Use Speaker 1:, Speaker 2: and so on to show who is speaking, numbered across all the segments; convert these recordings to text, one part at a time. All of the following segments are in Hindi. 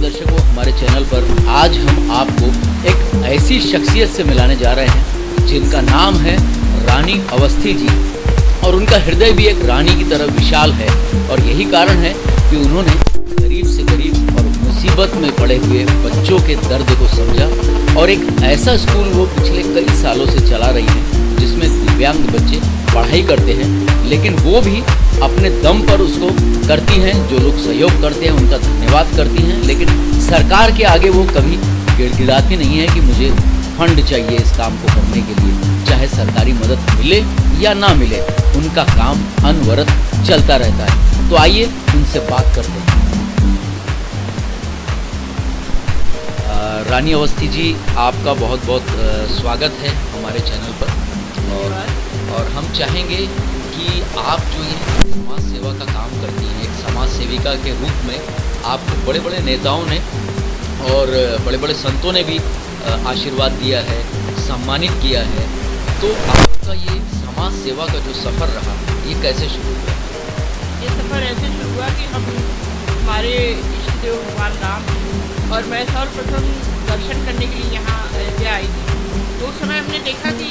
Speaker 1: दर्शकों, हमारे चैनल पर आज हम आपको एक ऐसी शख्सियत से मिलाने जा रहे हैं जिनका नाम है रानी अवस्थी जी, और उनका हृदय भी एक रानी की तरह विशाल है। और यही कारण है कि उन्होंने गरीब से गरीब और मुसीबत में पड़े हुए बच्चों के दर्द को समझा, और एक ऐसा स्कूल वो पिछले कई सालों से चला रही है जिसमें दिव्यांग बच्चे पढ़ाई करते हैं, लेकिन वो भी अपने दम पर उसको करती हैं। जो लोग सहयोग करते हैं उनका धन्यवाद करती हैं, लेकिन सरकार के आगे वो कभी गिड़गिड़ाती नहीं है कि मुझे फंड चाहिए इस काम को करने के लिए। चाहे सरकारी मदद मिले या ना मिले, उनका काम अनवरत चलता रहता है। तो आइए उनसे बात करते हैं। रानी अवस्थी जी, आपका बहुत बहुत स्वागत है हमारे चैनल पर। और हम चाहेंगे कि आप जो ये समाज सेवा का काम करती हैं, एक समाज सेविका के रूप में आपको बड़े बड़े नेताओं ने और बड़े बड़े संतों ने भी आशीर्वाद दिया है, सम्मानित किया है। तो आपका ये समाज सेवा का जो सफ़र रहा, ये कैसे शुरू हुआ?
Speaker 2: ये सफ़र ऐसे शुरू हुआ कि हमारे इष्ट देव भगवान राम और मैं सर्वप्रथम दर्शन करने के लिए यहाँ अयोध्या आई थी। तो उस समय हमने देखा कि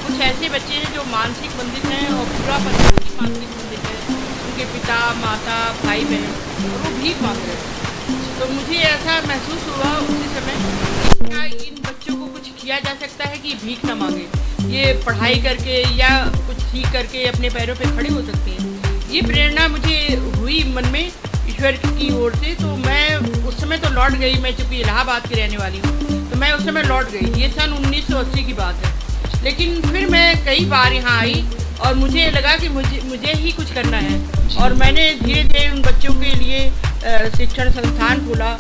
Speaker 2: कुछ ऐसे बच्चे हैं जो मानसिक बंधित हैं और पूरा परिवार ही मानसिक बंधित है। उनके पिता, माता, भाई बहन, और वो भीख मांग रहे हैं। तो मुझे ऐसा महसूस हुआ उसी समय कि क्या इन बच्चों को कुछ किया जा सकता है कि भीख ना मांगे, ये पढ़ाई करके या कुछ सीख करके अपने पैरों पे खड़े हो सकते हैं। ये प्रेरणा मुझे हुई मन में ईश्वर की ओर से। तो मैं उस समय तो लौट गई, मैं चूँकि इलाहाबाद की रहने वाली हूँ, तो मैं उस समय लौट गई। ये सन 1980 की बात है। लेकिन फिर मैं कई बार यहाँ आई और मुझे लगा कि मुझे ही कुछ करना है, और मैंने धीरे धीरे उन बच्चों के लिए शिक्षण संस्थान खोला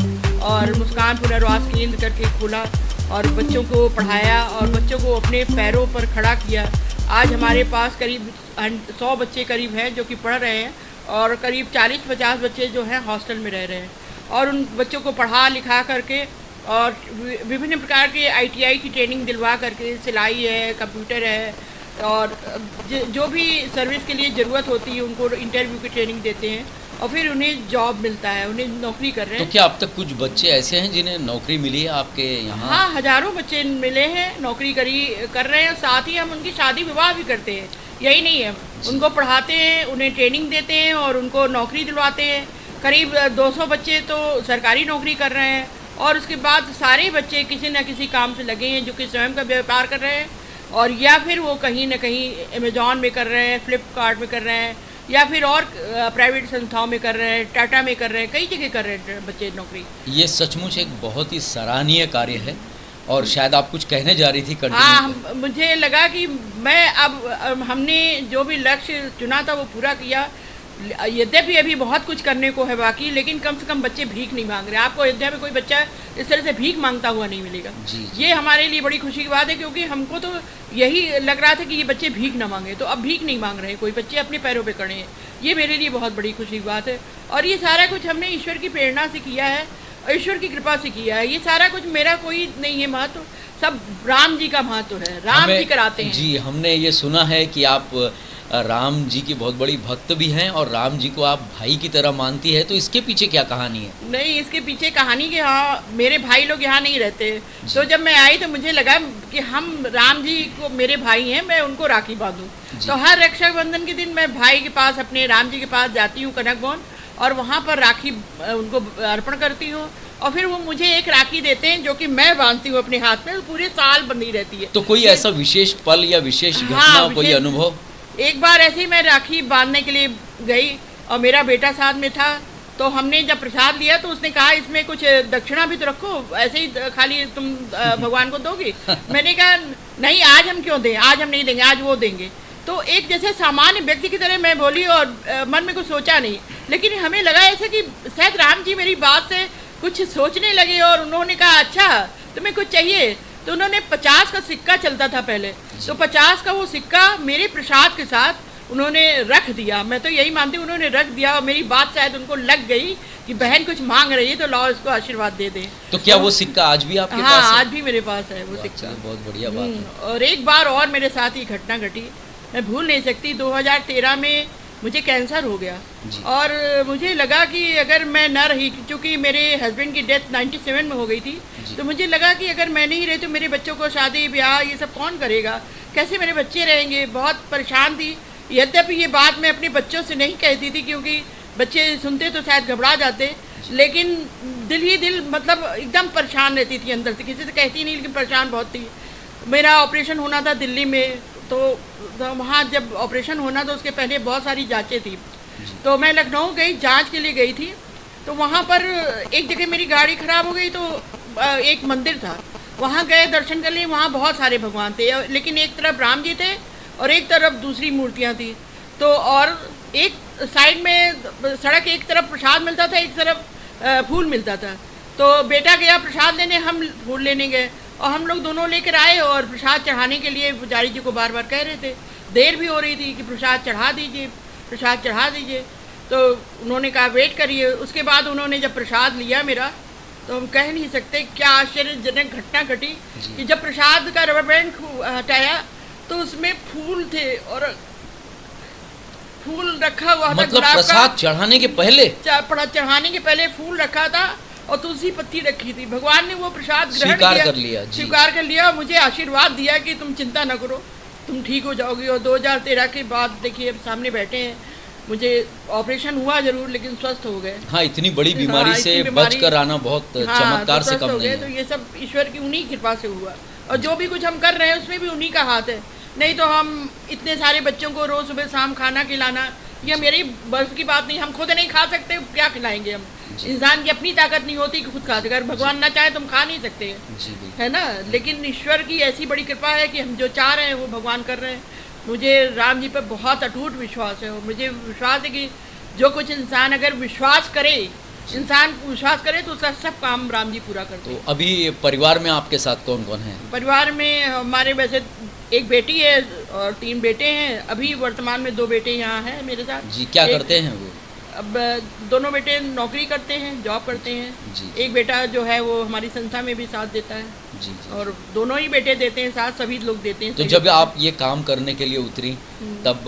Speaker 2: और मुस्कान पुनर्वास केंद्र करके खोला और बच्चों को पढ़ाया और बच्चों को अपने पैरों पर खड़ा किया। आज हमारे पास करीब 100 बच्चे करीब हैं जो कि पढ़ रहे हैं, और करीब 40-50 बच्चे जो हैं हॉस्टल में रह रहे हैं। और उन बच्चों को पढ़ा लिखा करके और विभिन्न प्रकार के ITI की ट्रेनिंग दिलवा करके, सिलाई है, कंप्यूटर है, और जो भी सर्विस के लिए ज़रूरत होती है उनको इंटरव्यू की ट्रेनिंग देते हैं, और फिर उन्हें जॉब मिलता है, उन्हें नौकरी कर रहे हैं।
Speaker 1: तो क्या अब तक कुछ बच्चे ऐसे हैं जिन्हें नौकरी मिली है आपके यहाँ?
Speaker 2: हाँ, हज़ारों बच्चे मिले हैं, नौकरी कर रहे हैं। साथ ही हम उनकी शादी विवाह भी करते हैं। यही नहीं है, उनको पढ़ाते हैं, उन्हें ट्रेनिंग देते हैं और उनको नौकरी दिलवाते हैं। करीब 200 बच्चे तो सरकारी नौकरी कर रहे हैं, और उसके बाद सारे बच्चे किसी न किसी काम से लगे हैं, जो कि स्वयं का व्यापार कर रहे हैं, और या फिर वो कहीं न कहीं अमेजॉन में कर रहे हैं, फ्लिपकार्ट में कर रहे हैं, या फिर और प्राइवेट संस्थाओं में कर रहे हैं, टाटा में कर रहे हैं, कई जगह कर रहे हैं बच्चे नौकरी।
Speaker 1: ये सचमुच एक बहुत ही सराहनीय कार्य है, और शायद आप कुछ कहने जा रही थी।
Speaker 2: हाँ, मुझे लगा कि मैं अब हमने जो भी लक्ष्य चुना था वो पूरा किया। यद्यपि अभी बहुत कुछ करने को है बाकी, लेकिन कम से कम बच्चे भीख नहीं मांग रहे। आपको अयोध्या में कोई बच्चा इस तरह से भीख मांगता हुआ नहीं मिलेगा। ये हमारे लिए बड़ी खुशी की बात है, क्योंकि हमको तो यही लग रहा था कि ये बच्चे भीख ना मांगे, तो अब भीख नहीं मांग रहे, कोई बच्चे अपने पैरों पे खड़े हैं। ये मेरे लिए बहुत बड़ी खुशी की बात है, और ये सारा कुछ हमने ईश्वर की प्रेरणा से किया है, ईश्वर की कृपा से किया है। ये सारा कुछ मेरा कोई नहीं है महत्व, सब राम जी का महत्व है। राम जी कराते हैं।
Speaker 1: जी, हमने ये सुना है कि आप राम जी की बहुत बड़ी भक्त भी हैं, और राम जी को आप भाई की तरह मानती है। तो इसके पीछे क्या कहानी है?
Speaker 2: नहीं, इसके पीछे कहानी कि हाँ, मेरे भाई लोग यहाँ नहीं रहते, तो जब मैं आई तो मुझे लगा कि हम राम जी को मेरे भाई हैं, मैं उनको राखी बांधूँ। तो हर रक्षाबंधन के दिन मैं भाई के पास, अपने राम जी के पास जाती हूँ, कनक भवन, और वहाँ पर राखी उनको अर्पण करती हूँ, और फिर वो मुझे एक राखी देते हैं जो कि मैं बांधती हूँ अपने हाथ में, पूरे साल बंधी रहती है।
Speaker 1: तो कोई ऐसा विशेष पल या विशेष घटना, कोई अनुभव?
Speaker 2: एक बार ऐसे ही मैं राखी बांधने के लिए गई और मेरा बेटा साथ में था, तो हमने जब प्रसाद लिया तो उसने कहा इसमें कुछ दक्षिणा भी तो रखो, ऐसे ही खाली तुम भगवान को दोगी? मैंने कहा नहीं, आज हम क्यों दें, आज हम नहीं देंगे, आज वो देंगे। तो एक जैसे सामान्य व्यक्ति की तरह मैं बोली, और मन में कुछ सोचा नहीं, लेकिन हमें लगा ऐसे कि शायद राम जी मेरी बात से कुछ सोचने लगे, और उन्होंने कहा अच्छा तुम्हें कुछ चाहिए? तो उन्होंने 50 का सिक्का चलता था पहले, तो 50 का वो सिक्का मेरे प्रसाद के साथ उन्होंने रख दिया। मैं तो यही मानती हूँ, उन्होंने रख दिया, और मेरी बात शायद उनको लग गई कि बहन कुछ मांग रही है, तो लाओ इसको आशीर्वाद दे दें।
Speaker 1: तो क्या वो सिक्का आज भी आपके पास है?
Speaker 2: हाँ, आज भी मेरे पास है वो सिक्का।
Speaker 1: बहुत बढ़िया बात है।
Speaker 2: और एक बार और मेरे साथ ये घटना घटी, मैं भूल नहीं सकती। 2013 में मुझे कैंसर हो गया।
Speaker 1: जी।
Speaker 2: और मुझे लगा कि अगर मैं ना रही, क्योंकि मेरे हस्बैंड की डेथ 97 में हो गई थी,
Speaker 1: जी।
Speaker 2: तो मुझे लगा कि अगर मैं नहीं रही तो मेरे बच्चों को शादी ब्याह ये सब कौन करेगा, कैसे मेरे बच्चे रहेंगे। बहुत परेशान थी। यद्यपि ये बात मैं अपने बच्चों से नहीं कहती थी, क्योंकि बच्चे सुनते तो शायद घबरा जाते, लेकिन दिल ही दिल मतलब एकदम परेशान रहती थी अंदर से, किसी से कहती नहीं, लेकिन परेशान बहुत थी। मेरा ऑपरेशन होना था दिल्ली में, तो वहाँ जब ऑपरेशन होना तो उसके पहले बहुत सारी जांचें थी। तो मैं लखनऊ गई, जांच के लिए गई थी। तो वहाँ पर एक जगह मेरी गाड़ी ख़राब हो गई, तो एक मंदिर था, वहाँ गए दर्शन कर लिए। वहाँ बहुत सारे भगवान थे, लेकिन एक तरफ राम जी थे और एक तरफ दूसरी मूर्तियाँ थी। तो और एक साइड में सड़क, एक तरफ प्रसाद मिलता था, एक तरफ फूल मिलता था। तो बेटा गया प्रसाद लेने, हम फूल लेने गए, और हम लोग दोनों लेकर आए और प्रसाद चढ़ाने के लिए पुजारी जी को बार बार कह रहे थे, देर भी हो रही थी कि प्रसाद चढ़ा दीजिए, प्रसाद चढ़ा दीजिए। तो उन्होंने कहा वेट करिए। उसके बाद उन्होंने जब प्रसाद लिया मेरा, तो हम कह नहीं सकते क्या आश्चर्यजनक घटना घटी कि जब प्रसाद का रबर बैंड हटाया तो उसमें फूल थे, और फूल रखा हुआ था।
Speaker 1: मतलब प्रसाद चढ़ाने के पहले,
Speaker 2: चढ़ाने के पहले फूल रखा था और तुलसी पत्ती रखी थी। भगवान ने वो प्रसाद ग्रहण
Speaker 1: स्वीकार कर लिया,
Speaker 2: स्वीकार कर लिया। मुझे आशीर्वाद दिया कि तुम चिंता न करो, तुम ठीक हो जाओगी। और 2013 के बाद देखिए अब सामने बैठे हैं। मुझे ऑपरेशन हुआ जरूर, लेकिन स्वस्थ हो गए।
Speaker 1: हाँ, इतनी बड़ी बीमारी से बचकर आना बहुत चमत्कार से कम नहीं है।
Speaker 2: तो ये सब ईश्वर की उन्हीं कृपा से हुआ, और जो भी कुछ हम कर रहे हैं उसमें भी उन्हीं का हाथ है। नहीं तो हम इतने सारे बच्चों को रोज सुबह शाम खाना खिलाना, ये मेरी बस की बात नहीं। हम खुद नहीं खा सकते, क्या खिलाएंगे हम। इंसान की अपनी ताकत नहीं होती कि खुद खा सके। अगर भगवान ना चाहे तो हम खा नहीं सकते, है ना। लेकिन ईश्वर की ऐसी बड़ी कृपा है कि हम जो चाह रहे हैं वो भगवान कर रहे हैं। मुझे राम जी पर बहुत अटूट विश्वास है, और मुझे विश्वास है कि जो कुछ इंसान अगर विश्वास करे, इंसान विश्वास करे तो उसका सब काम राम जी पूरा करते हैं।
Speaker 1: तो अभी परिवार में आपके साथ कौन कौन है?
Speaker 2: परिवार में हमारे वैसे एक बेटी है और 3 बेटे हैं। अभी वर्तमान में 2 बेटे यहाँ हैं मेरे साथ।
Speaker 1: जी, क्या करते हैं वो?
Speaker 2: अब दोनों बेटे नौकरी करते हैं, जॉब करते हैं
Speaker 1: जी।
Speaker 2: एक बेटा जो है वो हमारी संस्था में भी साथ देता है।
Speaker 1: जी।
Speaker 2: और दोनों ही बेटे देते हैं साथ, सभी लोग देते हैं।
Speaker 1: तो जब आप ये काम करने के लिए उतरी, तब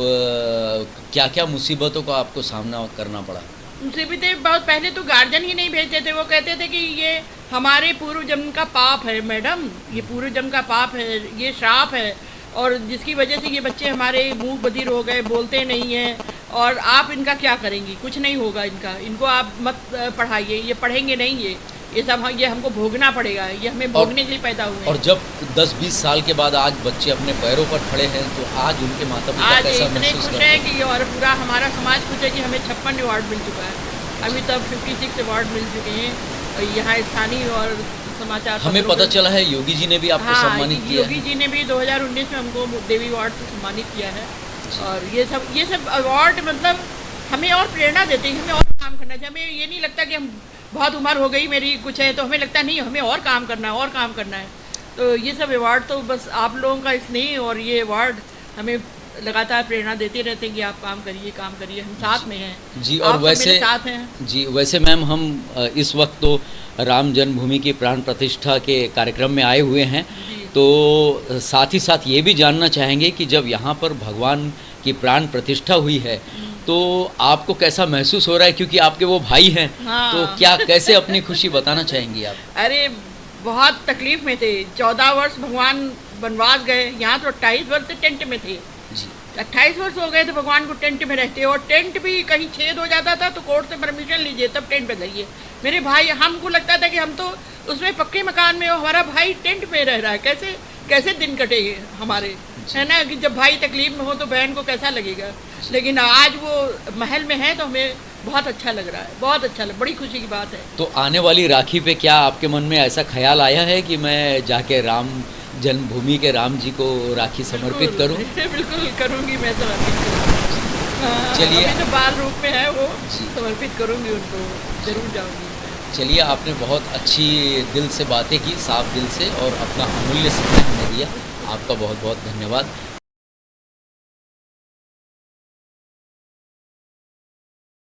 Speaker 1: क्या क्या मुसीबतों का आपको सामना करना पड़ा?
Speaker 2: मुसीबतें बहुत, पहले तो गार्जियन ही नहीं भेजते थे। वो कहते थे कि ये हमारे पूर्व जन्म का पाप है मैडम, ये पूर्व जन्म का पाप है, ये श्राप है, और जिसकी वजह से ये बच्चे हमारे मुंह बधिर हो गए, बोलते नहीं हैं, और आप इनका क्या करेंगी, कुछ नहीं होगा इनका, इनको आप मत पढ़ाइए, ये पढ़ेंगे नहीं, ये सब ये हमको भोगना पड़ेगा, ये हमें भोगने के लिए पैदा हुए हैं।
Speaker 1: और जब 10-20 साल के बाद आज बच्चे अपने पैरों पर खड़े हैं, तो आज उनके माता पिता कैसा
Speaker 2: इतने
Speaker 1: महसूस
Speaker 2: खुश
Speaker 1: करते
Speaker 2: हैं
Speaker 1: हैं?
Speaker 2: कि और पूरा हमारा समाज खुश है कि हमें 56 अवार्ड मिल चुका है। अभी तक 56 अवार्ड मिल चुके हैं। और यहाँ स्थानीय और समाचार
Speaker 1: हमें पता चला है योगी जी ने भी आपको सम्मानित किया है।
Speaker 2: योगी जी ने भी 2019 में हमको देवी अवार्ड से सम्मानित किया है। और ये सब अवार्ड मतलब हमें और प्रेरणा देते हैं, हमें और काम करना चाहिए। हमें ये नहीं लगता कि हम बहुत उम्र हो गई मेरी कुछ है, तो हमें लगता नहीं, हमें और काम करना है, और काम करना है। तो ये सब अवार्ड तो बस आप लोगों का स्नेह और ये अवार्ड हमें लगातार प्रेरणा देते रहते हैं कि आप काम करिए, हम साथ में हैं
Speaker 1: जी। और वैसे
Speaker 2: साथ हैं
Speaker 1: जी, वैसे मैम हम इस वक्त तो राम जन्मभूमि की प्राण प्रतिष्ठा के कार्यक्रम में आए हुए हैं, तो साथ ही साथ ये भी जानना चाहेंगे कि जब यहाँ पर भगवान की प्राण प्रतिष्ठा हुई है तो आपको कैसा महसूस हो रहा है, क्योंकि आपके वो भाई हैं।
Speaker 2: हाँ।
Speaker 1: तो क्या कैसे अपनी खुशी बताना चाहेंगी आप?
Speaker 2: अरे बहुत तकलीफ में थे। 14 वर्ष भगवान वनवास गए, यहाँ तो 28 वर्ष से टेंट में थे
Speaker 1: जी।
Speaker 2: 28 वर्ष हो गए थे भगवान को टेंट में रहते, और टेंट भी कहीं छेद हो जाता था तो कोर्ट से परमिशन लीजिए तब टेंट बदलिए। मेरे भाई, हमको लगता था कि हम तो उसमें पक्के मकान में, हमारा भाई टेंट में रह रहा है, कैसे दिन कटेंगे हमारे, है ना। कि जब भाई तकलीफ में हो तो बहन को कैसा लगेगा। लेकिन आज वो महल में है तो हमें बहुत अच्छा लग रहा है, बहुत अच्छा बड़ी खुशी की बात है।
Speaker 1: तो आने वाली राखी पे क्या आपके मन में ऐसा ख्याल आया है कि मैं जाके राम जन्मभूमि के राम जी को राखी समर्पित करूं?
Speaker 2: बिल्कुल करूंगी, मैं समर्पित करूंगी।
Speaker 1: चलिए,
Speaker 2: अभी तो बाल रूप में है वो,
Speaker 1: जी।
Speaker 2: समर्पित करूंगी उनको, जरूर जाऊंगी।
Speaker 1: चलिए, आपने बहुत अच्छी दिल से बातें की, साफ दिल से, और अपना अमूल्य समय हमें दिया। आपका बहुत बहुत धन्यवाद।